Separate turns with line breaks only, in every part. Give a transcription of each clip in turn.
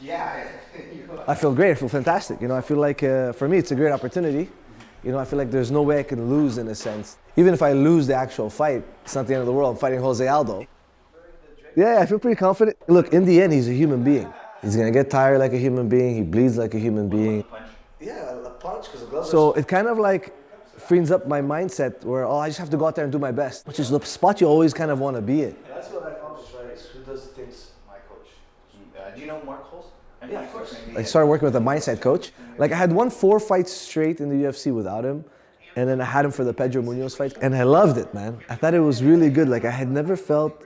Yeah.
I feel great. I feel fantastic. You know, I feel like for me it's a great opportunity. You know, I feel like there's no way I can lose in a sense. Even if I lose the actual fight, it's not the end of the world. I'm fighting José Aldo. Yeah, I feel pretty confident. Look, in the end, he's a human being. He's gonna get tired like a human being. He bleeds like a human being. Yeah, a punch because the gloves. So it kind of like frees up my mindset where, oh, I just have to go out there and do my best, which is the spot you always kind of want to be in.
That's what I found is right. Who does things? My coach. Do you know Mark Holes?
Yeah, of course. I started working with a mindset coach. Like I had won 4 fights straight in the UFC without him. And then I had him for the Pedro Munoz fight. And I loved it, man. I thought it was really good. Like I had never felt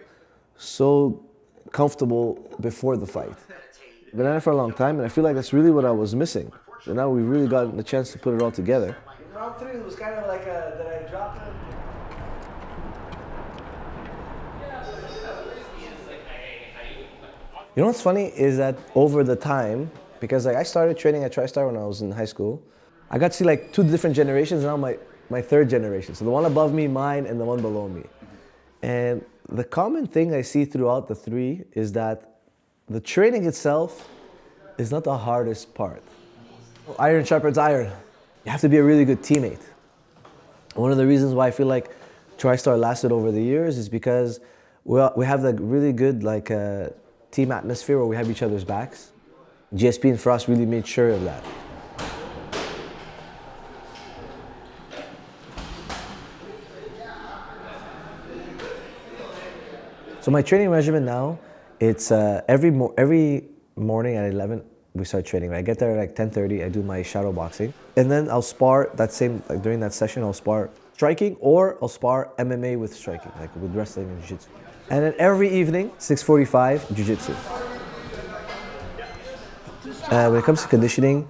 so comfortable before the fight. Been at it for a long time, and I feel like that's really what I was missing. So now we really got the chance to put it all together. Round 3 was kind of like did I drop him? You know what's funny is that over the time, because like I started training at Tristar when I was in high school, I got to see like 2 different generations, and now my 3rd generation. So the one above me, mine, and the one below me. And the common thing I see throughout the 3 is that the training itself is not the hardest part. Iron sharpens iron. You have to be a really good teammate. One of the reasons why I feel like Tristar lasted over the years is because we have the really good like team atmosphere where we have each other's backs. GSP and Frost really made sure of that. So my training regimen now, it's every morning at 11 we start training. I get there at like 10:30. I do my shadow boxing, and then I'll spar that same like during that session. I'll spar striking or I'll spar MMA with striking, like with wrestling and jiu-jitsu. And then every evening 6:45 jiu-jitsu. When it comes to conditioning,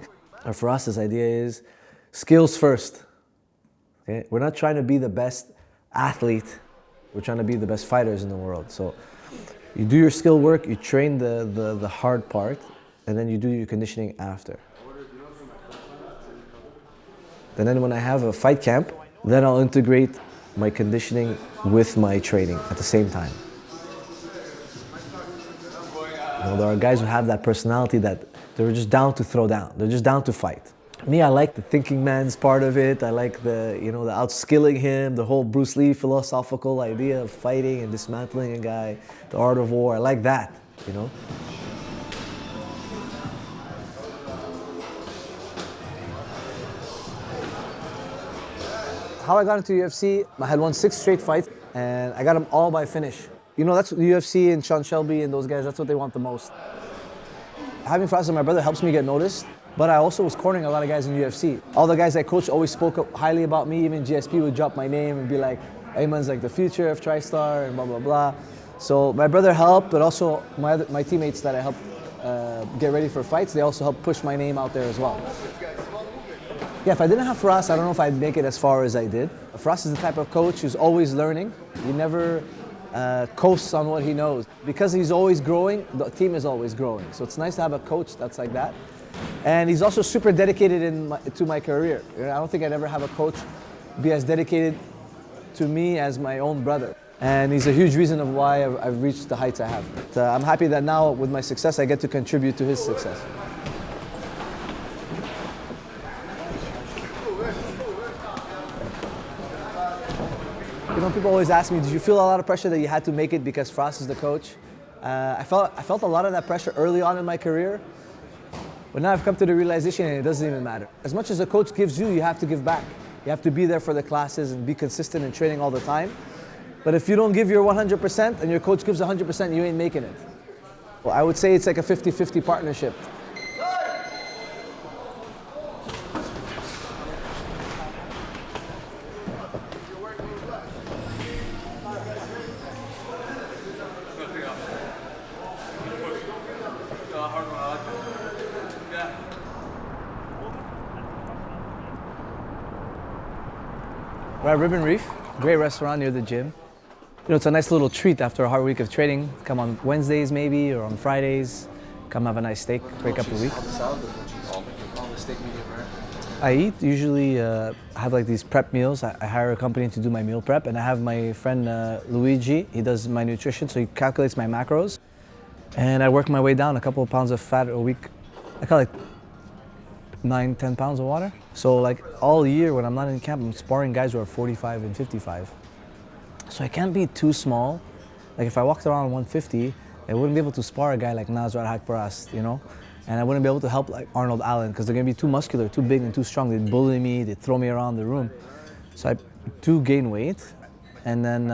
for us, this idea is skills first. Okay? We're not trying to be the best athlete. We're trying to be the best fighters in the world. So you do your skill work, you train the hard part, and then you do your conditioning after. And then when I have a fight camp, then I'll integrate my conditioning with my training at the same time. You know, there are guys who have that personality that they're just down to throw down. They're just down to fight. Me, I like the thinking man's part of it. I like the outskilling him, the whole Bruce Lee philosophical idea of fighting and dismantling a guy, the art of war. I like that, you know. How I got into UFC, I had won 6 straight fights, and I got them all by finish. You know, that's what the UFC and Sean Shelby and those guys, that's what they want the most. Having Frost as my brother helps me get noticed. But I also was cornering a lot of guys in UFC. All the guys I coached always spoke up highly about me. Even GSP would drop my name and be like, Aiemann's like the future of Tristar and blah, blah, blah. So my brother helped, but also my teammates that I helped get ready for fights, they also helped push my name out there as well. Yeah, if I didn't have Frost, I don't know if I'd make it as far as I did. Frost is the type of coach who's always learning. He never coasts on what he knows. Because he's always growing, the team is always growing. So it's nice to have a coach that's like that. And he's also super dedicated to my career. I don't think I'd ever have a coach be as dedicated to me as my own brother. And he's a huge reason of why I've reached the heights I have. But, I'm happy that now with my success, I get to contribute to his success. You know, people always ask me, did you feel a lot of pressure that you had to make it because Frost is the coach? I felt a lot of that pressure early on in my career. But now I've come to the realization it doesn't even matter. As much as the coach gives you, you have to give back. You have to be there for the classes and be consistent in training all the time. But if you don't give your 100% and your coach gives 100%, you ain't making it. Well, I would say it's like a 50-50 partnership. We're at Ribbon Reef, great restaurant near the gym. You know, it's a nice little treat after a hard week of training. Come on Wednesdays maybe, or on Fridays. Come have a nice steak, break up the week.
All the steak medium rare.
I eat usually, I have like these prep meals. I hire a company to do my meal prep, and I have my friend Luigi, he does my nutrition, so he calculates my macros. And I work my way down a couple of pounds of fat a week. I cut like 9, 10 pounds of water. So like all year when I'm not in camp, I'm sparring guys who are 45 and 55. So I can't be too small. Like if I walked around 150, I wouldn't be able to spar a guy like Nasrat Hakparast, you know? And I wouldn't be able to help like Arnold Allen because they're gonna be too muscular, too big and too strong. They'd bully me, they'd throw me around the room. So I do gain weight. And then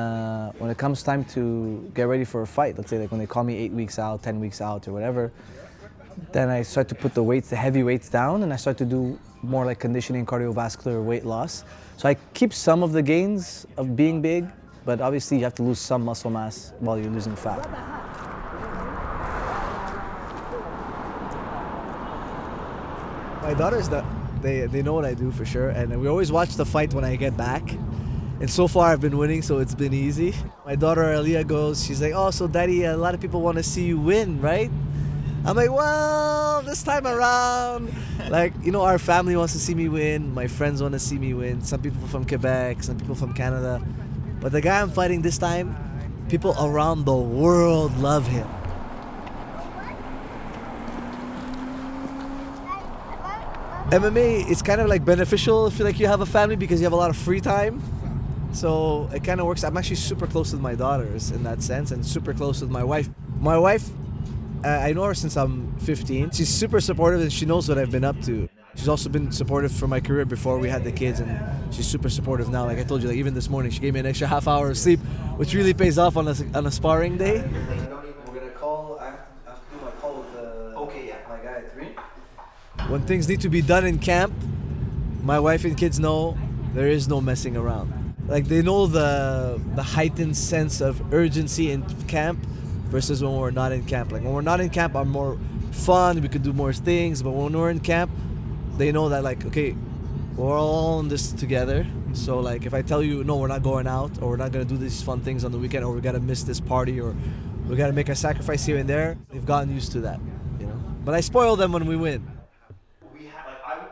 when it comes time to get ready for a fight, let's say like when they call me 8 weeks out, 10 weeks out or whatever, then I start to put the weights, the heavy weights down, and I start to do more like conditioning, cardiovascular, weight loss. So I keep some of the gains of being big, but obviously you have to lose some muscle mass while you're losing fat. My daughters, they know what I do for sure, and we always watch the fight when I get back. And so far I've been winning, so it's been easy. My daughter Aliyah goes, she's like, oh, so daddy, a lot of people want to see you win, right? I'm like, well, this time around, like, you know, our family wants to see me win. My friends want to see me win. Some people from Quebec, some people from Canada. But the guy I'm fighting this time, people around the world love him. MMA, it's kind of like beneficial if you like you have a family because you have a lot of free time. So it kind of works. I'm actually super close with my daughters in that sense and super close with my wife. My wife, I know her since I'm 15. She's super supportive and she knows what I've been up to. She's also been supportive for my career before we had the kids, and she's super supportive now. Like I told you, like even this morning, she gave me an extra half hour of sleep, which really pays off on a sparring day.
We're gonna call. I have to do my call with my guy at 3.
When things need to be done in camp, my wife and kids know there is no messing around. Like they know the heightened sense of urgency in camp versus when we're not in camp. Like when we're not in camp, I'm more fun, we could do more things, but when we're in camp, they know that like, okay, we're all in this together. So like if I tell you, no, we're not going out, or we're not gonna do these fun things on the weekend, or we gotta miss this party, or we gotta make a sacrifice here and there, they've gotten used to that, you know? But I spoil them when we win.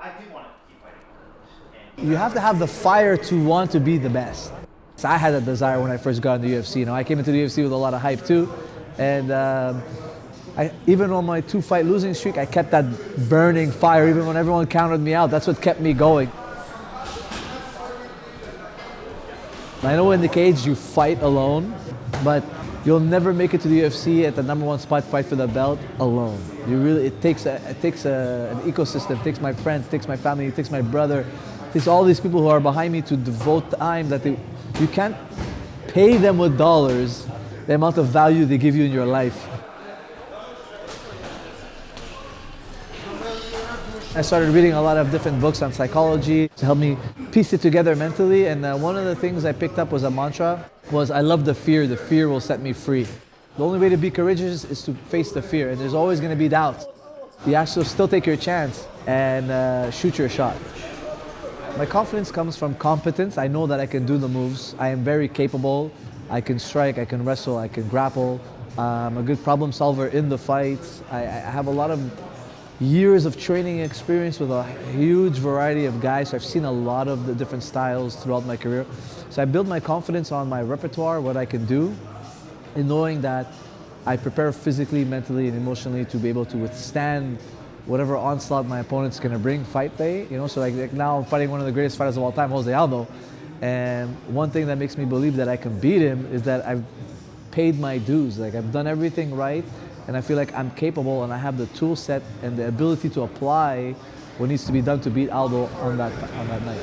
I did want to keep fighting.
You have to have the fire to want to be the best. So I had that desire when I first got in the UFC. You know, I came into the UFC with a lot of hype too, and even on my 2-fight losing streak, I kept that burning fire. Even when everyone counted me out, that's what kept me going. I know in the cage you fight alone, but you'll never make it to the UFC at the #1 spot, fight for the belt alone. It takes an ecosystem. It takes my friends, it takes my family, it takes my brother, it takes all these people who are behind me to devote time that you can't pay them with dollars the amount of value they give you in your life. I started reading a lot of different books on psychology to help me piece it together mentally, and one of the things I picked up was a mantra, was I love the fear will set me free. The only way to be courageous is to face the fear, and there's always going to be doubts. You have to still take your chance and shoot your shot. My confidence comes from competence. I know that I can do the moves. I am very capable. I can strike, I can wrestle, I can grapple. I'm a good problem solver in the fights. I have a lot of years of training experience with a huge variety of guys. So I've seen a lot of the different styles throughout my career. So I build my confidence on my repertoire, what I can do, and knowing that I prepare physically, mentally, and emotionally to be able to withstand whatever onslaught my opponent's gonna bring fight day. You know, so like now I'm fighting one of the greatest fighters of all time, José Aldo. And one thing that makes me believe that I can beat him is that I've paid my dues. Like I've done everything right, and I feel like I'm capable and I have the tool set and the ability to apply what needs to be done to beat Aldo on that night.